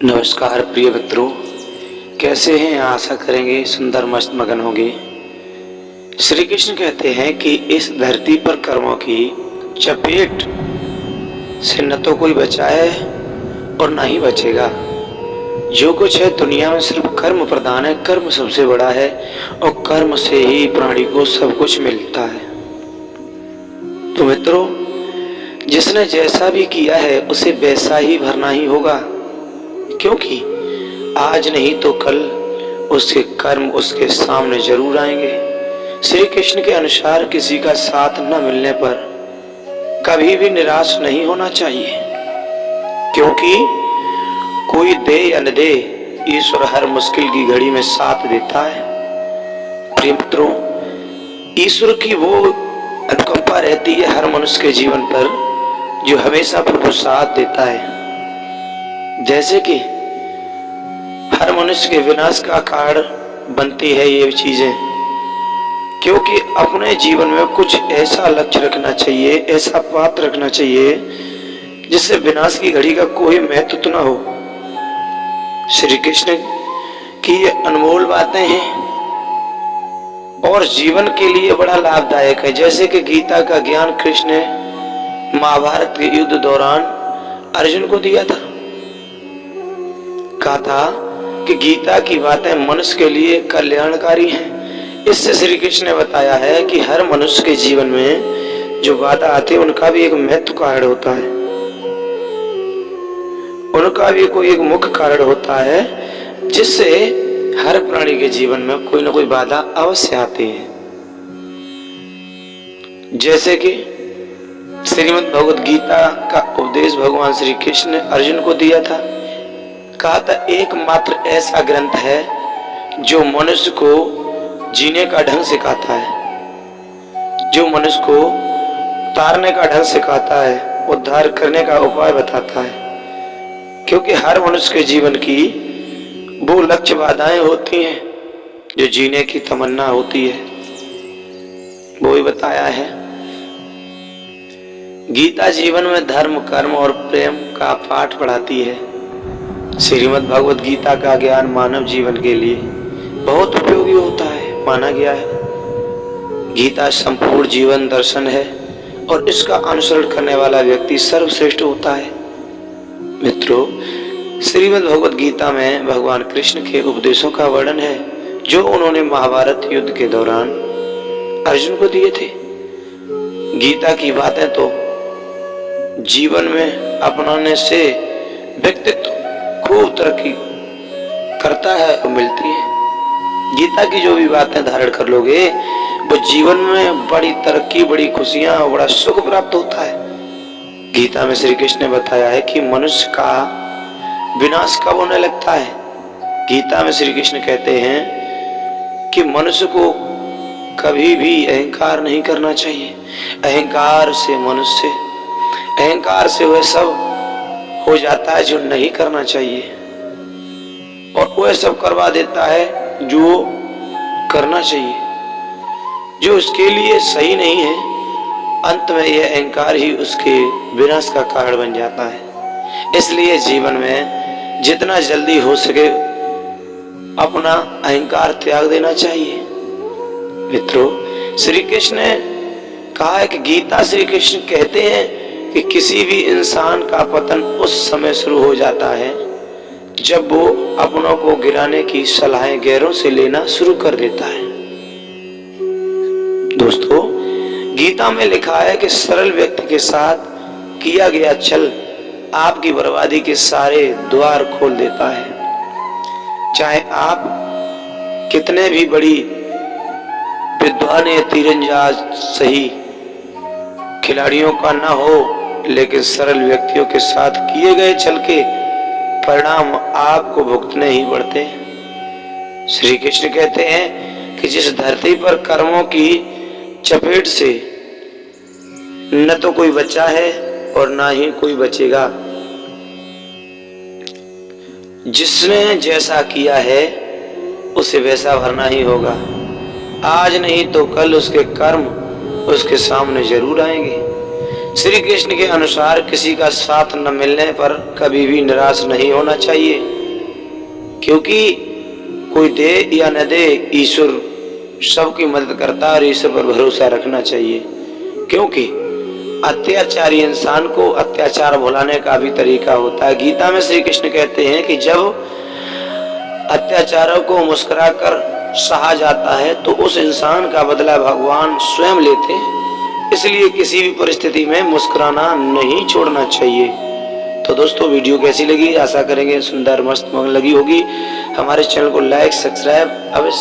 नमस्कार प्रिय मित्रों, कैसे हैं? आशा करेंगे सुंदर मस्त मगन होंगे। श्री कृष्ण कहते हैं कि इस धरती पर कर्मों की चपेट से न तो कोई बचा है और न ही बचेगा। जो कुछ है दुनिया में सिर्फ कर्म प्रधान है। कर्म सबसे बड़ा है और कर्म से ही प्राणी को सब कुछ मिलता है। तो मित्रों, जिसने जैसा भी किया है उसे वैसा ही भरना ही होगा, क्योंकि आज नहीं तो कल उसके कर्म उसके सामने जरूर आएंगे। श्री कृष्ण के अनुसार किसी का साथ न मिलने पर कभी भी निराश नहीं होना चाहिए, क्योंकि कोई दे या न दे, ईश्वर हर मुश्किल की घड़ी में साथ देता है। प्रिय मित्रों, ईश्वर की वो अनुकंपा रहती है हर मनुष्य के जीवन पर, जो हमेशा प्रभु साथ देता है। जैसे कि हर मनुष्य के विनाश का कारण बनती है ये चीजें, क्योंकि अपने जीवन में कुछ ऐसा लक्ष्य रखना चाहिए, ऐसा पात्र रखना चाहिए जिससे विनाश की घड़ी का कोई महत्व न हो। श्री कृष्ण की ये अनमोल बातें हैं और जीवन के लिए बड़ा लाभदायक है। जैसे कि गीता का ज्ञान कृष्ण ने महाभारत के युद्ध दौरान अर्जुन को दिया था। कहा था कि गीता की बातें मनुष्य के लिए कल्याणकारी हैं। इससे श्री कृष्ण ने बताया है कि हर मनुष्य के जीवन में जो बाधा आती है उनका भी एक महत्व कारण होता है, उनका भी कोई एक मुख्य कारण होता है, जिससे हर प्राणी के जीवन में कोई ना कोई बाधा अवश्य आती है। जैसे कि श्रीमद् भगवद गीता का उपदेश भगवान श्री कृष्ण ने अर्जुन को दिया था। कहा था एकमात्र ऐसा ग्रंथ है जो मनुष्य को जीने का ढंग सिखाता है, जो मनुष्य को तारने का ढंग सिखाता है, उद्धार करने का उपाय बताता है। क्योंकि हर मनुष्य के जीवन की वो लक्ष्य बाधाएं होती हैं जो जीने की तमन्ना होती है, वो ही बताया है। गीता जीवन में धर्म, कर्म और प्रेम का पाठ पढ़ाती है। श्रीमद् भगवद गीता का ज्ञान मानव जीवन के लिए बहुत उपयोगी होता है, माना गया है। गीता संपूर्ण जीवन दर्शन है और इसका अनुसरण करने वाला व्यक्ति सर्वश्रेष्ठ होता है। मित्रों, श्रीमद् भगवद गीता में भगवान कृष्ण के उपदेशों का वर्णन है जो उन्होंने महाभारत युद्ध के दौरान अर्जुन को दिए थे। गीता की बातें तो जीवन में अपनाने से व्यक्तित्व खूब तरक्की करता है और मिलती है। गीता की जो भी बातें धारण कर लोगे वो जीवन में बड़ी तरक्की, बड़ी खुशियां और बड़ा सुख प्राप्त होता है। गीता में श्री कृष्ण ने बताया है कि मनुष्य का विनाश कब होने लगता है। गीता में श्री कृष्ण कहते हैं कि मनुष्य को कभी भी अहंकार नहीं करना चाहिए। अहंकार से वह सब हो जाता है जो नहीं करना चाहिए, और वह सब करवा देता है जो करना चाहिए, जो उसके लिए सही नहीं है। अंत में यह अहंकार ही उसके विनाश का कारण बन जाता है। इसलिए जीवन में जितना जल्दी हो सके अपना अहंकार त्याग देना चाहिए। मित्रों, श्री कृष्ण ने कहा है कि गीता श्री कृष्ण कहते हैं कि किसी भी इंसान का पतन उस समय शुरू हो जाता है जब वो अपनों को गिराने की सलाहें गैरों से लेना शुरू कर देता है। दोस्तों, गीता में लिखा है कि सरल व्यक्ति के साथ किया गया छल आपकी बर्बादी के सारे द्वार खोल देता है। चाहे आप कितने भी बड़ी विद्वान या तीरंदाज सही खिलाड़ियों का ना हो, लेकिन सरल व्यक्तियों के साथ किए गए छल के परिणाम आपको भुगतने ही पड़ते हैं। श्री कृष्ण कहते हैं कि जिस धरती पर कर्मों की चपेट से न तो कोई बचा है और ना ही कोई बचेगा, जिसने जैसा किया है उसे वैसा भरना ही होगा। आज नहीं तो कल उसके कर्म उसके सामने जरूर आएंगे। श्री कृष्ण के अनुसार किसी का साथ न मिलने पर कभी भी निराश नहीं होना चाहिए, क्योंकि कोई दे या न दे, ईश्वर सबकी मदद करता है और ईश्वर पर भरोसा रखना चाहिए। क्योंकि अत्याचारी इंसान को अत्याचार भुलाने का भी तरीका होता है। गीता में श्री कृष्ण कहते हैं कि जब अत्याचारों को मुस्कुराकर सहा जाता है तो उस इंसान का बदला भगवान स्वयं लेते हैं। इसलिए किसी भी परिस्थिति में मुस्कुराना नहीं छोड़ना चाहिए। तो दोस्तों, वीडियो कैसी लगी? आशा करेंगे सुंदर मस्त मगन लगी होगी। हमारे चैनल को लाइक सब्सक्राइब अवश्य